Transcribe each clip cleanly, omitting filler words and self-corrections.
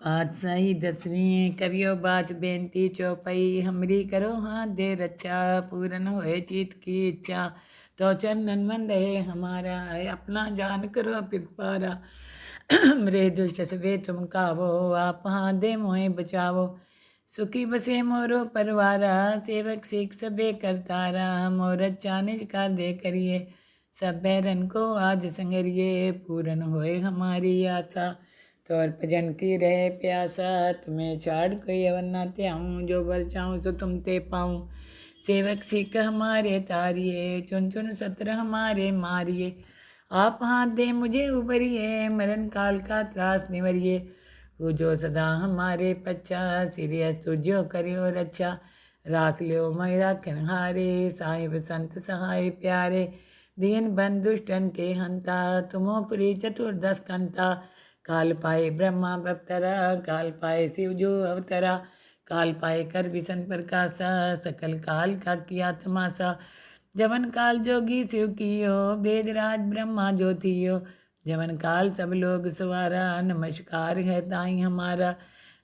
आज सही दसवीं करियो बात बेनती चौपई हमरी करो हाथ दे रक्षा पूरन होए चित की इच्छा तो चंदन मन रहे हमारा है अपना जान करो पिपारा मरे दुष्ट सवे तुम कावो आप हाथ दे मोहे बचावो सुखी बसे मोरो परवारा सेवक सिख सबे करतारा मोर अच्छा निज कर दे करिए सब बैरन को आज संगरिए पूरन होए हमारी आशा तो भजन की रहे प्यासा तुम्हें छाड़ कोई अवन ना त्याऊँ जो बर चाहूँ सो तुम ते पाऊँ सेवक सिख हमारे तारिये चुन चुन सत्र हमारे मारिए आप हाथ दे मुझे उबरिए मरण काल का त्रास निवरिए वो जो सदा हमारे पच्चा सिरियस तुझो करियो रक्षा राख लियो मैं राखन हारे साहिब संत सहाय प्यारे दीन बन दुष्टन के हंता तुमो पुरी चतुर्दश कंता काल पाए ब्रह्मा बप्तरा काल पाए शिव जो अवतरा काल पाए कर विसन प्रकाशा सकल काल का किया तमाशा जवन काल जोगी शिव कियो वेदराज ब्रह्मा ज्योतियो जवन काल सब लोग सवारा नमस्कार है ताई हमारा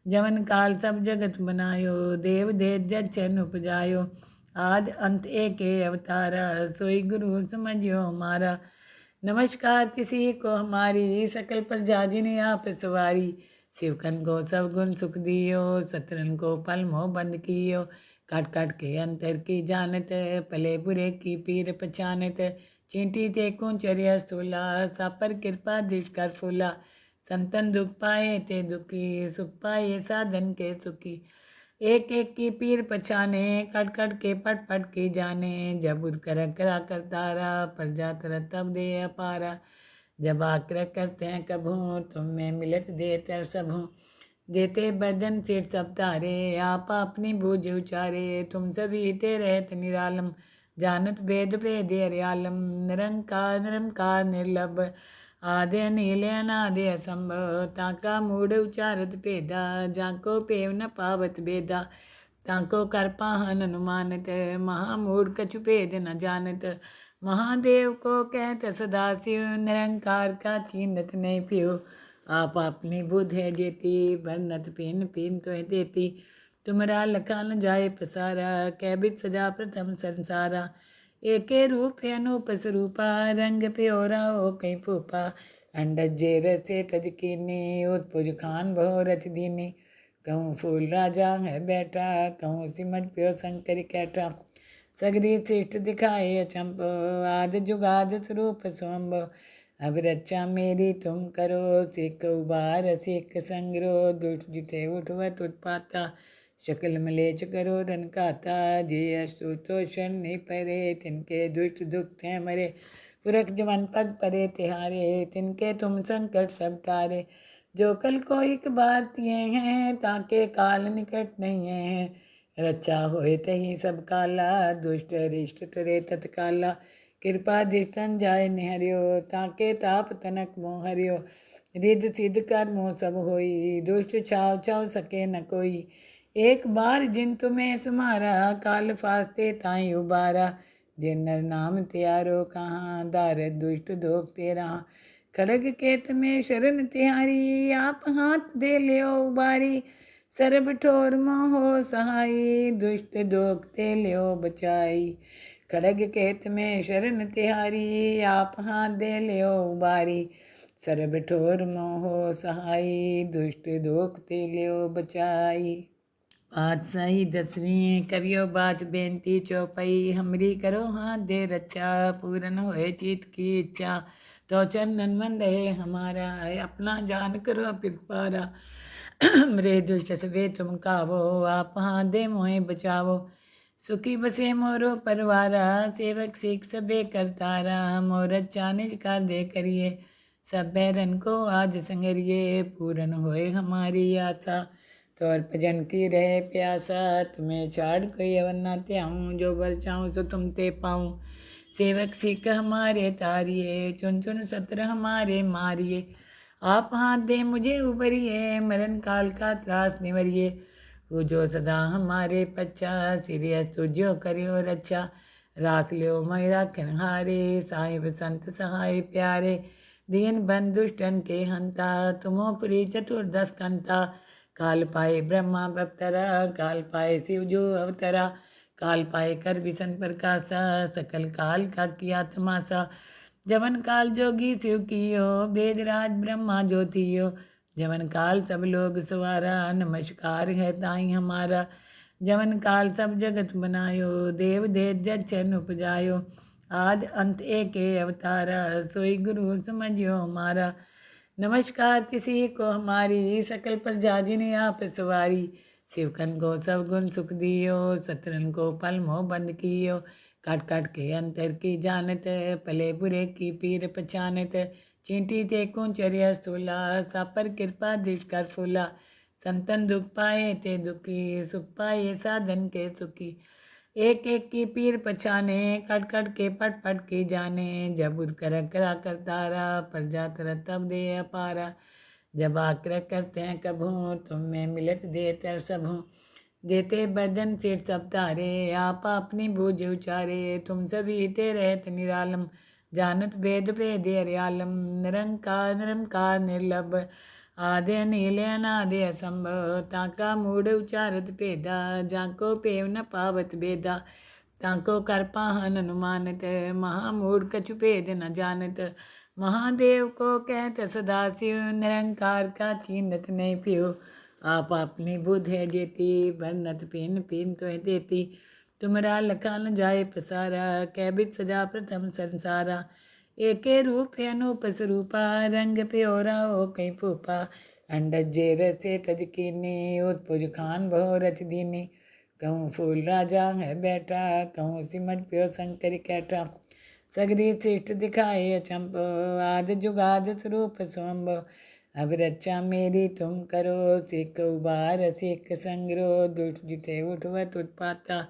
जवन काल सब जगत बनायो देव देव जन उपजायो आद अंत एक अवतारा सोई गुरु समझियो हमारा नमस्कार किसी को हमारी सकल प्रजा जिन्हें आप सवारी शिवकन को सब गुण सुख दियो शत्रन को पल मोह बंद कियो काट काट के अंतर की जानत पले बुरे की पीर पहचानत चींटी ते कुंचर्य स्थूला सापर कृपा दृष्ट कर फूला संतन दुख पाए ते दुखी सुख पाए साधन के सुखी एक एक की पीर पछाने कट कट के पट पट की जाने जब उद कर करा करतारा प्रजा तरत तब दे अपारा जब आग्रह करते हैं कभू तुम में मिलत देते सबू देते बदन सिर सब तारे आप अपनी बूझ उचारे तुम सभी ते रहत निरालम जानत भेद भेद हरियालम निरंकार निर्लभ आदि नीले अनादि असंभव ताका मूड उचारत भेदा जाको पेव न पावत भेदा ताको कर पाहन अनुमानत महामूढ़ कछु भेद न जानत महादेव को कहत सदा शिव निरंकार का चीनत नहीं पियो आप अपनी बुध है जेती बरनत पिन पिन तो देती तुमरा लखा न जाए पसारा कैबित सजा प्रथम संसारा एके रूप अनूप स्वरूपा रंग प्योरा ओ कई फूपा अंडज जे रसे तज कीनी उत्पुज खान बहु रच दीनी कहूँ फूल राजा है बैठा कहूँ सिमट प्यो शंकर कैठा सगरी श्रेष्ठ दिखाए अचंप आद जुगाद स्वरूप स्वम्भ अब रक्षा मेरी तुम करो सिख उबार सिख संग्रो दुष्ट जिते उठवत उत्पाता शकल मलेच करो रन काता जे अशुतोषण नहीं परे तिनके दुष्ट दुख हैं मरे पुरख जवन पग परे तिहारे तिनके तुम संकट सब टारे जो कल को एक बार तिए हैं ताके काल निकट नहीं है रक्षा होए तही सब काला दुष्ट रिष्ट तरे तत्काला कृपा दृष्टन जाय निहरियो ताके ताप तनक मोह हरियो रिद सिद्ध कर मोह सब होई दुष्ट छाव छाव सके न कोई एक बार जिन तुम्हें सुमारा काल फास्ते ताई उबारा जिन नर नाम त्यारो कहाँ दार दुष्ट दोख तेरा खड़ग केत में शरण तिहारी आप हाथ दे लियो उबारी सरब ठोर मोहो सहाई दुष्ट दोख ते लियो बचाई खड़ग केत में शरण तिहारी आप हाथ दे लियो उबारी सरब ठोर मोहो सहाई दुष्ट दोख ते लियो बचाई आज सही दसवीं करियो बाज बेनती चौपई हमरी करो हाथ दे रक्षा पूरन होए चित की इच्छा तो चंदन मन रहे हमारा है अपना जान करो पिपारा मरे दुष्ट सवे तुम कावो आप हाथ दे मोहे बचावो सुखी बसे मोरो परवारा सेवक सिख सबे करतारा मोर अच्छा निज कर दे करिए सब बैरन को आज संगरिए पूरन होए हमारी आशा तो और भजन की रहे प्यासा तुम्हें छाड़ कोई अवन ना त्याऊँ जो बर चाहूँ सो तुम ते पाऊँ सेवक सिख हमारे तारिये चुन चुन सत्र हमारे मारिए आप हाथ दे मुझे उबरिए मरण काल का त्रास निवरिए वो जो सदा हमारे पच्चा सिरियस तुझो करियो रक्षा राख लियो मैं राखन हारे साहिब संत सहाय प्यारे दीन बन दुष्टन के हंता तुमो पुरी चतुर्दश कंता काल पाए ब्रह्मा बप्तरा, काल पाए शिव जो अवतरा, काल पाए कर विसन प्रकाशा, सकल काल का किया तमाशा। जवन काल जोगी शिव कियो, वेदराज ब्रह्मा ज्योतियो, जवन काल सब लोग सवारा, नमस्कार है ताई हमारा। जवन काल सब जगत बनायो, देव देव जचन उपजायो, आद अंत एक अवतारा, सोई गुरु समझियो हमारा। नमस्कार किसी को हमारी, सकल प्रजा जिन्हें आप सवारी। शिवकन को सब गुण सुख दियो, शत्रन को पल मोह बंद कियो, काट काट के अंतर की जानत, पले बुरे की पीर पहचानत। चींटी ते कुंचर्य स्थूला, सापर कृपा दृष्ट कर फूला, संतन दुख पाए ते दुखी, सुख पाए साधन के सुखी। एक एक की पीर पछाने, कट कट के पट पट के जाने, जब उद कर करा कर तारा, प्रजा तरत तब दे अपारा। जब आग्रह करते हैं कभू, तुम में मिलत देते सब हूँ, देते बदन सिर सब तारे, आप अपनी बूझ उचारे। तुम सभी ते रहत निरालम, जानत वेद वेद हरियालम, निरंकार निर्लभ, आदि नील अनादि असंभव, ताका मूढ़ उचारत भेदा, जाको पेव न पावत बेदा, ताको कर पाहन अनुमानत, महामूढ़ कछु भेद न जानत। महादेव को कहत सदाशिव, निरंकार का चीनत नहीं पियो, आप अपनी बुध है जेती, बरनत पिन पिन तो देती। तुमरा लखा न जाए पसारा, कैबित सजा प्रथम संसारा। एके रूप अनूप स्वरूपा, रंग प्योरा हो कई फूपा, अंडज जे रसे तज कीनी, उत्पुज खान बहु रच दीनी। कहूँ फूल राजा है बैठा, कहूँ सिमट प्यो शंकर कैठा, सगरी सृष्ट दिखाए अचंभ, आद जुगाद स्वरूप स्वंभ। अब रक्षा मेरी तुम करो, सिख उबार सिख संग्रो, दुष्ट जिते उठवत उत्पाता,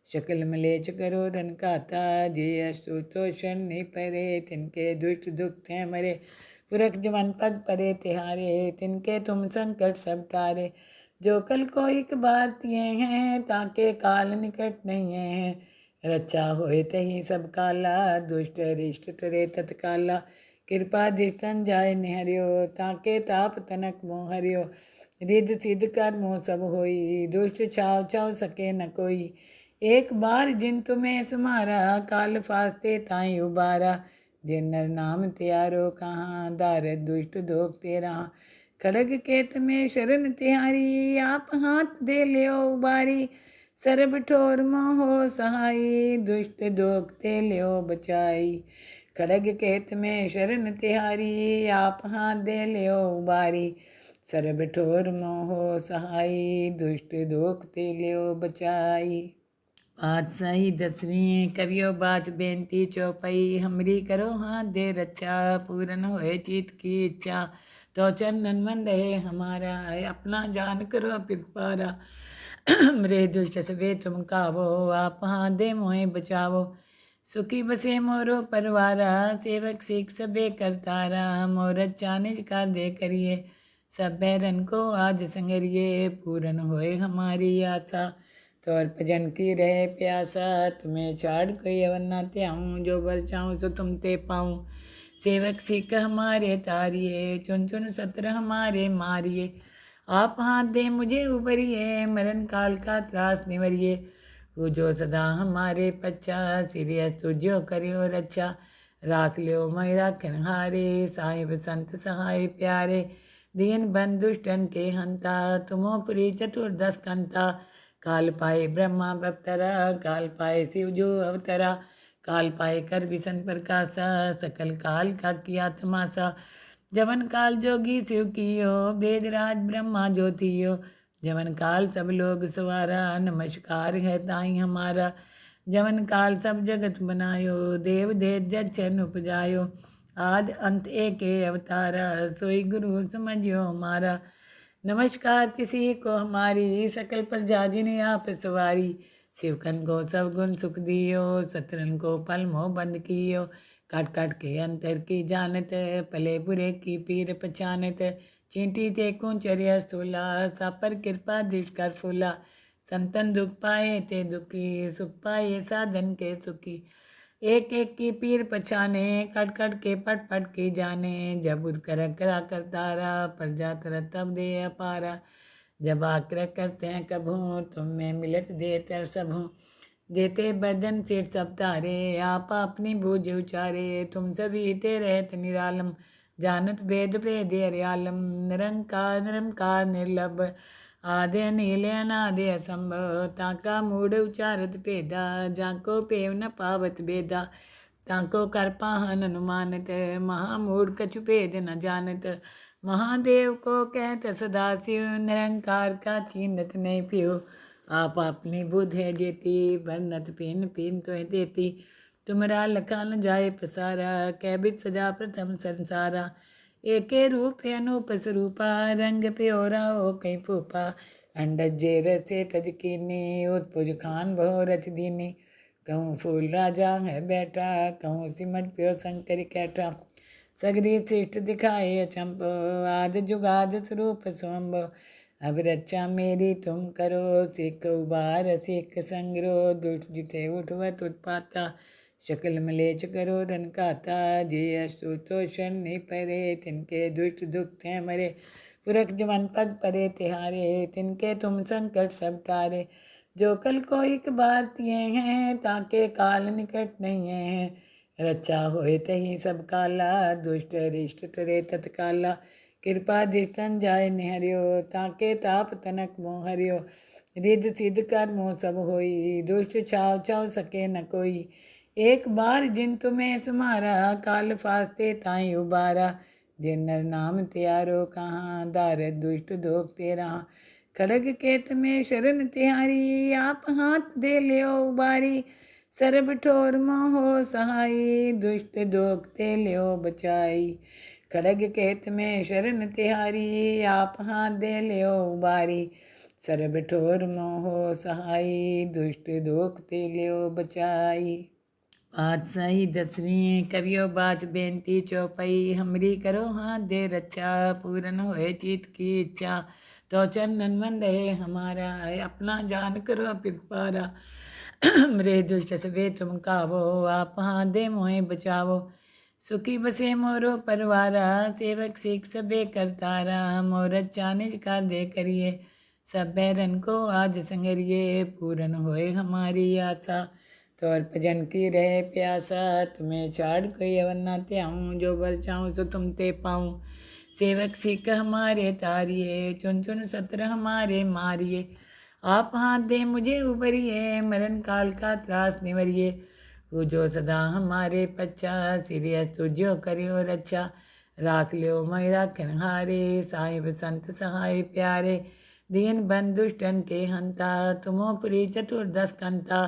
शकल मलेच करो रन खाता, जे अशुतोषण नहीं परे, तिनके दुष्ट दुख थे मरे। पुरख जवन पग परे तिहारे, तिनके तुम संकट सब टारे। जो कल को एक बार तिए हैं, ताके काल निकट नहीं है। रक्षा होए तही सब काला, दुष्ट रिष्ट टरे तत्काला। कृपा दृष्टन जाय निहरियो, ताके ताप तनक मोह हरियो। रिद्ध सिद्ध कर मोह सब होई, दुष्ट छाव छाव सके न कोई। एक बार जिन तुम्हें सुमारा, काल फास्ते ताई उबारा। जिन नर नाम त्यारो कहाँ, दारद दुष्ट दोख तेरा। खड़ग केत में शरण तिहारी, आप हाथ दे लियो उबारी। सरब ठोर मोहो सहाई, दुष्ट दोख ते लियो बचाई। खड़ग केत में शरण तिहारी, आप हाथ दे लियो उबारी। सरब ठोर मोहो सहाई, दुष्ट दोख ते लियो बचाई। पातशाही दसवीं करियो बात बेनती चौपाई, हमरी करो हाथ दे रक्षा, पूरन होए चीत की इच्छा। तो चंदन मन रहे हमारा, अपना जान करो पिरपारा। मरे दुष्ट सवे तुम कावो, आप हाथ दे मोहे बचावो। सुखी बसे मोरो परवारा, सेवक सिख सबे करतारा। मोर अच्छा निज कर दे करिए, सब बैरन को आज संगरिए। पूरन होए हमारी आशा, तोर भजन की रहे प्यासा। तुम्हें छाड़ कोई अवन ना त्याऊँ, जो बर चाहूँ सो तुम ते पाऊँ। सेवक सिख हमारे तारिये, चुन चुन सत्र हमारे मारिए। आप हाथ दे मुझे उबरिए, मरण काल का त्रास निवरिए। वो जो सदा हमारे पच्चा, सीरियस तुझो करियो रक्षा। राख लियो मैं राखन हारे, साहिब संत सहाय प्यारे। दीन बंद दुष्टन के हंता, तुमो पुरी चतुर्दश कंता। काल पाए ब्रह्मा बप्तरा, काल पाए शिव जो अवतरा। काल पाए कर विसन प्रकाशा, सकल काल का किया तमाशा। जवन काल जोगी शिव कियो, वेदराज ब्रह्मा ज्योतियो। जवन काल सब लोग सवारा, नमस्कार है ताई हमारा। जवन काल सब जगत बनायो, देव देव जचन उपजायो। आद अंत एक अवतारा, सोई गुरु समझियो हमारा। नमस्कार किसी को हमारी, सकल प्रजा जिन्हें आप सवारी। शिवकन को सब गुण सुख दियो, शत्रन को पल मोह बंद कियो। काट काट के अंतर की जानत, पले बुरे की पीर पहचानत। चींटी ते कुंचर्य स्थूला, सापर कृपा दृष्ट कर फूला। संतन दुख पाए ते दुखी, सुख पाए साधन के सुखी। एक एक की पीर पछाने, कट कट के पट पट की जाने। जब उद कर करा कर तारा, प्रजा तरत तब दे अपारा। जब आग्रह करते हैं कभू तुम में मिलत देते सबहूँ। देते बदन सिर सब तारे आप अपनी बूझ उचारे। तुम सभी ते रहत निरालम जानत भेद भेद हरियालम। निरंकार निरंकार निर्लभ आदि नील अनादि असंभव। ताका मूढ़ उचारत भेदा जाको पेव न पावत भेदा। ताको कर पाहन अनुमानत महामूढ़ कछु भेद न जानत। महादेव को कहत सदाशिव निरंकार का चीनत नहीं पियो। आप अपनी बुध है जेती बरनत पिन पिन तो देती। तुमरा लखा न जाए पसारा कैबित सजा प्रथम संसारा। एके रूप है अनूप स्वरूपा रंग प्योरा ओ कई फूफा। अंडज जे रसे तज कीनी उत्पुज खान बहु रच दीनी। कहूँ फूल राजा है बैठा कहूँ सिमट प्यो शंकर कैठा। सगरी श्रेष्ठ दिखाए अचंप आद जुगाद स्वरूप स्वंभ। अब रक्षा मेरी तुम करो सिख उबार सिख संग्रो। दुष्ट जिते उठवत उत्पाता शकल मलेच करो रन काता। जे अशुतोषण नहीं परे तिनके दुष्ट दुख हैं मरे। पुरख जवन पग परे तिहारे तिनके तुम संकट सब टारे। जो कल को एक बार तिए हैं ताके काल निकट नहीं है। रक्षा होए तही सब काला दुष्ट रिष्ट तरे तत्काला। कृपा दृष्टन जाय निहरियो ताके ताप तनक मोह हरियो। रिद सिद्ध कर मोह सब होई दुष्ट छाव छाव सके न कोई। एक बार जिन तुम्हें सुमारा काल फास्ते ताई उबारा। जिन नर नाम त्यारो कहाँ दार दुष्ट दोख तेरा। खड़ग केत में शरण तिहारी आप हाथ दे लियो उबारी। सरब ठोर मोहो सहाई दुष्ट दोख ते लियो बचाई। खड़ग केत में शरण तिहारी आप हाथ दे लियो उबारी। सरब ठोर मोहो सहाई दुष्ट दोख ते लियो बचाई। पातशाही दसवीं करियो बाज बेनती चौपाई। हमरी करो हाथ दे रक्षा पूरन होए चित की इच्छा। तो चंदन मन रहे हमारा अपना जान करो पिरपारा। मरे दुष्ट सबे तुम कावो आप हाथ दे मोहे बचावो। सुखी बसे मोरो परवारा सेवक सिख सबे करतारा। मोर चानिज का दे करिए सब बैरन को आज संगरिए। पूरन होए हमारी आशा तौर भजन की रहे प्यासा। तुम्हें छाड़ कोई अवन न त्याऊँ जो बर चाहूँ सो तुम ते पाऊँ। सेवक सिख हमारे तारिये चुन चुन सत्र हमारे मारिए। आप हाथ दे मुझे उबरिए मरण काल का त्रास निवरिए। वो जो सदा हमारे पच्चा सीरियस तुझो करियो रक्षा। राख लियो मैं राखन हारे साहिब संत सहाय प्यारे। दीन बन दुष्टन के हंता तुमो पुरी चतुर्दश कंता।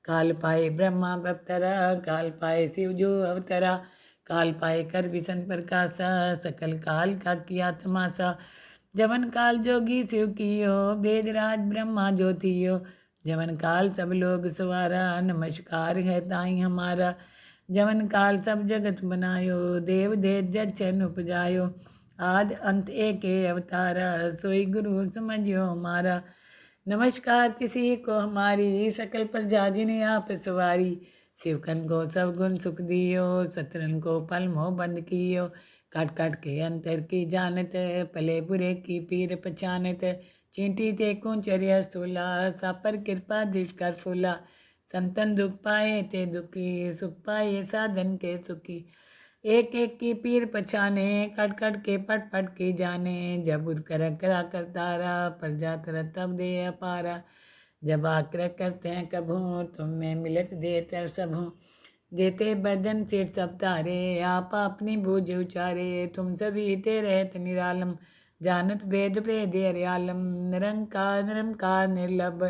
काल पाए ब्रह्मा बप्तरा काल पाए शिव जो अवतरा। काल पाए कर विसन प्रकाशा सकल काल का किया तमाशा। जवन काल जोगी शिव कियो वेदराज ब्रह्मा ज्योतियो। जवन काल सब लोग सवारा नमस्कार है ताई हमारा। जवन काल सब जगत बनायो देव देव जचन उपजायो। आद अंत एक अवतारा सोई गुरु समझियो हमारा। नमस्कार किसी को हमारी सकल प्रजा जिन्हें आप सवारी। शिवकन को सब गुण सुख दियो शत्रन को पल मोह बंद कियो। काट काट के अंतर की जानत पले बुरे की पीर पहचानत। चींटी ते कुंचर्य स्थूला सापर कृपा दृष्ट कर फूला। संतन दुख पाए ते दुखी सुख पाए साधन के सुखी। एक एक की पीर पछाने कट कट के पट पट के जाने। जब उद कर करा कर तारा प्रजा तरत तब दे अपारा। जब आग्रह करते हैं कभू तुम में मिलत देते सबहूँ। देते बदन सिर सब तारे आप अपनी बूझ उचारे। तुम सभी ते रहत निरालम जानत भेद भेद हरियालम। निरंकार निरंकार निर्लभ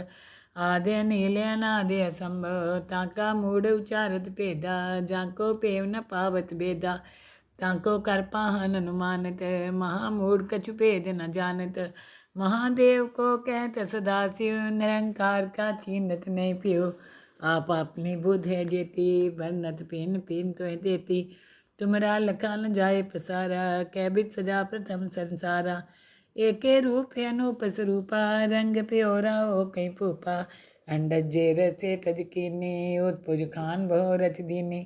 आदि नील अनादि असंभव। ताका मूढ़ उचारत भेदा जाको पेव न पावत भेदा। ताको कर पाहन अनुमानत महामूढ़ कछु भेद न जानत। महादेव को कहत सदाशिव निरंकार का चीनत नहीं पियो। आप अपनी बुध है जेती बरनत पिन पिन तो देती। तुमरा लखा न जाए पसारा कैबित सजा प्रथम संसारा। एके रूप है अनूप स्वरूपा रंग प्योरा ओ कई फूफा। अंडज जे रसे तज कीनी उत्पुज खान बहु रच दीनी।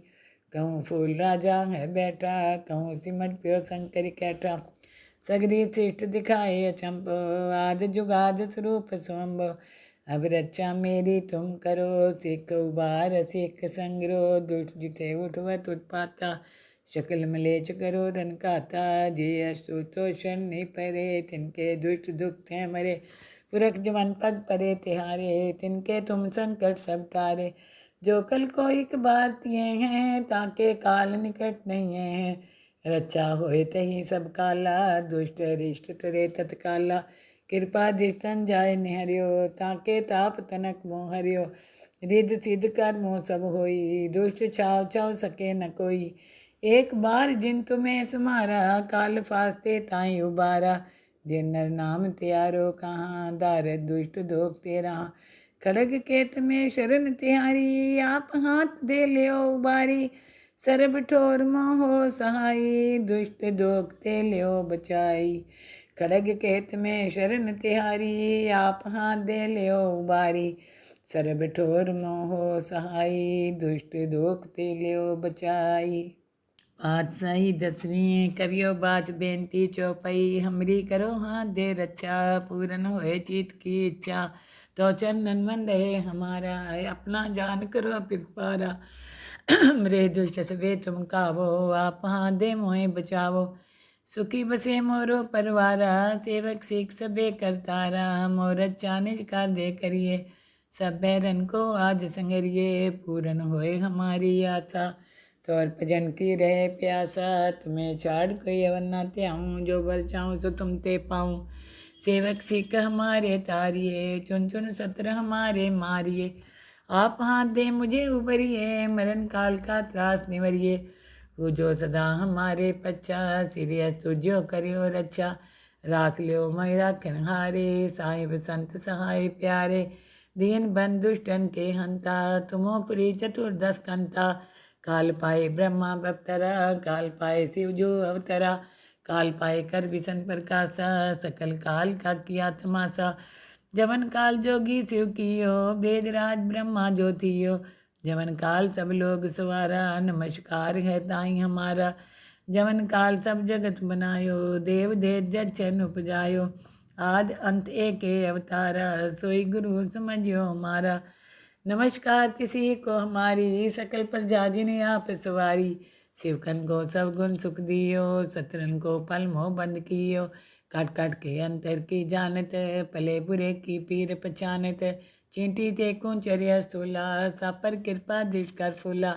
कहूँ फूल राजा है बैठा कहूँ सिमट प्यो शंकर कैठा। सगरी सृष्ट दिखाए अचंभ, आद जुगाद स्वरूप स्वयंभ। अब रक्षा मेरी तुम करो, सिख उबार सिख संग्रो। दुष्ट जिते उठवत उत्पाता, शकल मलेच करो रन खाता। जे अशुतोषण नहीं परे, तिनके दुष्ट दुख थे मरे। पुरख जवन पग परे तिहारे, तिनके तुम संकट सब टारे। जो कल को एक बार तिए हैं, ताके काल निकट नहीं है। रक्षा होए तही सब काला, दुष्ट रिष्ट टरे तत्काला। कृपा दृष्टन जाय निहरियो, ताके ताप तनक मोह हरियो। रिद्ध सिद्ध कर मोह सब होई, दुष्ट छाव छाव सके न कोई। एक बार जिन तुम्हें सुमारा, काल फास्ते ताई उबारा। जिन नर नाम त्यारो कहाँ, दारद दुष्ट दोख तेरा। खड़ग केत में शरण तिहारी, आप हाथ दे लियो उबारी। सरब ठोर मोहो सहाई, दुष्ट दोख ते लियो बचाई। खड़ग केत में शरण तिहारी, आप हाथ दे लियो उबारी। सरब ठोर मोहो सहाई, दुष्ट दोख ते लियो बचाई। पातशाही दसवीं करियो बात बेनती चौपाई, हमरी करो हाथ दे रक्षा। पूरन होए चित की इच्छा, तो चंदन मन रहे हमारा। अपना जान करो पिरपारा, मरे दुष्ट सवे तुम कावो। आप हाथ दे मोहे बचावो, सुखी बसे मोरो परवारा। सेवक सिख सबे करतारा, मोर अच्छा निज कर दे करिए। सब बैरन को आज संगरिए, पूरन होए हमारी आशा। तोर भजन की रहे प्यासा, तुम्हें छाड़ कोई अवन ना त्याऊँ। जो बर चाहूँ सो तुम ते पाऊँ। सेवक सिख हमारे तारिये, चुन चुन सत्र हमारे मारिए। आप हाथ दे मुझे उबरिए, मरण काल का त्रास निवरिए। वो जो सदा हमारे पच्चा, सिरियस तुझो करियो रक्षा। राख लियो मैं राखन हारे, साहिब संत सहाय प्यारे। दीन बंद दुष्टन के हंता, तुमो पुरी चतुर्दश कंता। काल पाए ब्रह्मा बप्तरा, काल पाए शिव जो अवतरा। काल पाए कर विसन प्रकाशा, सकल काल का किया तमाशा। जवन काल जोगी शिव कियो, वेदराज ब्रह्मा ज्योतियो। जवन काल सब लोग सवारा, नमस्कार है ताई हमारा। जवन काल सब जगत बनायो, देव देव जन उपजायो। आद अंत एक अवतारा, सोई गुरु समझियो हमारा। नमस्कार किसी को हमारी, सकल प्रजा जिन्हें आप सवारी। शिवकन को सब गुण सुख दियो, शत्रन को पल मोह बंद कियो। काट काट के अंतर की जानत, पले बुरे की पीर पहचानत। चींटी ते कुंचर्य स्थूला, सापर कृपा दृष्ट कर फूला।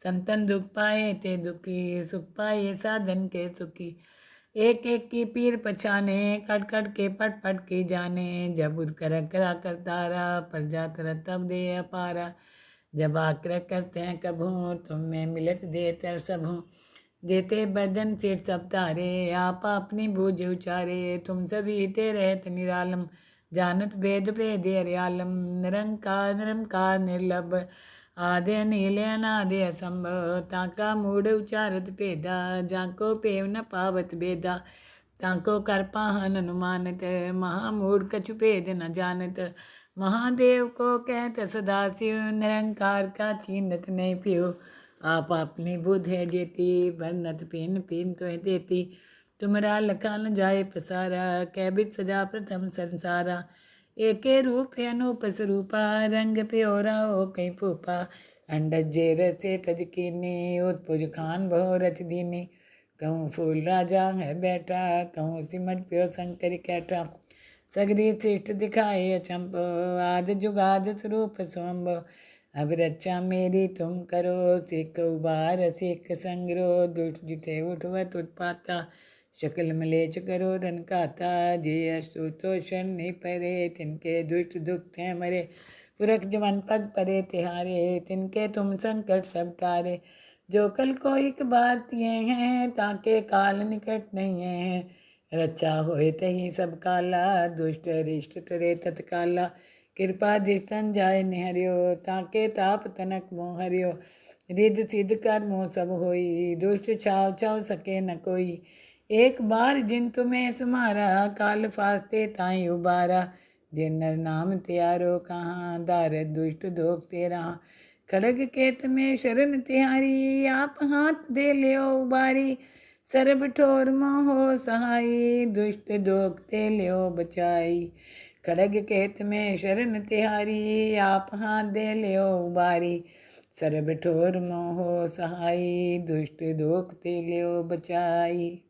संतन दुख पाए ते दुखी, सुख पाए साधन के सुखी। एक एक की पीर पछाने, कट कट के पट पट की जाने। जब उद कर करा कर तारा, प्रजा तर तब दे अपारा। जब आग्रह करते हैं कभू, तुम में मिलत देते सबू। देते बदन सिर सब तारे, आप अपनी बूझ उचारे। तुम सभी ते रहत निरालम, जानत भेद भेद हरियालम। निरंकार निरंकार निर्लभ, आदि अनिल अनादि असंभव। ताका मूढ़ उचारत भेदा, जाको पेव न पावत भेदा। ताको कर पाहन अनुमानत, महामूढ़ कछु भेद न जानत। महादेव को कहत सदाशिव, निरंकार का चीनत नहीं पियो। आप अपनी बुध है जेती, वर्णत पिन पिन तो देती। तुमरा लखा न जाए पसारा, कैबित सजा प्रथम संसारा। एके रूप अनूप स्वरूपा, रंग प्योरा हो कहीं फूफा। अंडज जे रसे तज कीनी, उत्पुज खान बहु रच दीनी। कहूँ फूल राजा है बैठा, कहूँ सिमट प्यो शंकर कैठा। सगरी सृष्ट दिखाए अचंभ, आद जुगाद स्वरूप स्वयंभ। अब रक्षा मेरी तुम करो, सिख उबार सिख संग्रो। दुष्ट जिते उठवत उत्पाता, शकल मलेच करो रन खाता। जे अशुतोषण नहीं परे, तिनके दुष्ट दुख थे मरे। पुरख जवन पग परे तिहारे, तिनके तुम संकट सब टारे। जो कल को एक बार तिए हैं, ताके काल निकट नहीं है। रक्षा होए तही सब काला, दुष्ट रिष्ट टरे तत्काला। कृपा दृष्टन जाय निहरियो, ताके ताप तनक मोह हरियो। रिद्ध सिद्ध कर मोह सब होई, दुष्ट छाव छाव सके न कोई। एक बार जिन तुम्हें सुमारा, काल फास्ते ताई उबारा। जिन नर नाम त्यारो कहाँ, दारद दुष्ट दोख तेरा। खड़ग केत में शरण तिहारी, आप हाथ दे लियो उबारी। ਸਰਬ ਠੋਰ ਮੋਹ ਸਹਾਈ, ਦੁਸ਼ਟ ਦੋਖ ਤੇ ਲਿਓ ਬਚਾਈ। खड़ग केत में शरण तिहारी, आप हाथ दे लियो उबारी। सर्ब ठोर मोह सहाई, दुष्ट दोख ते लियो बचाई।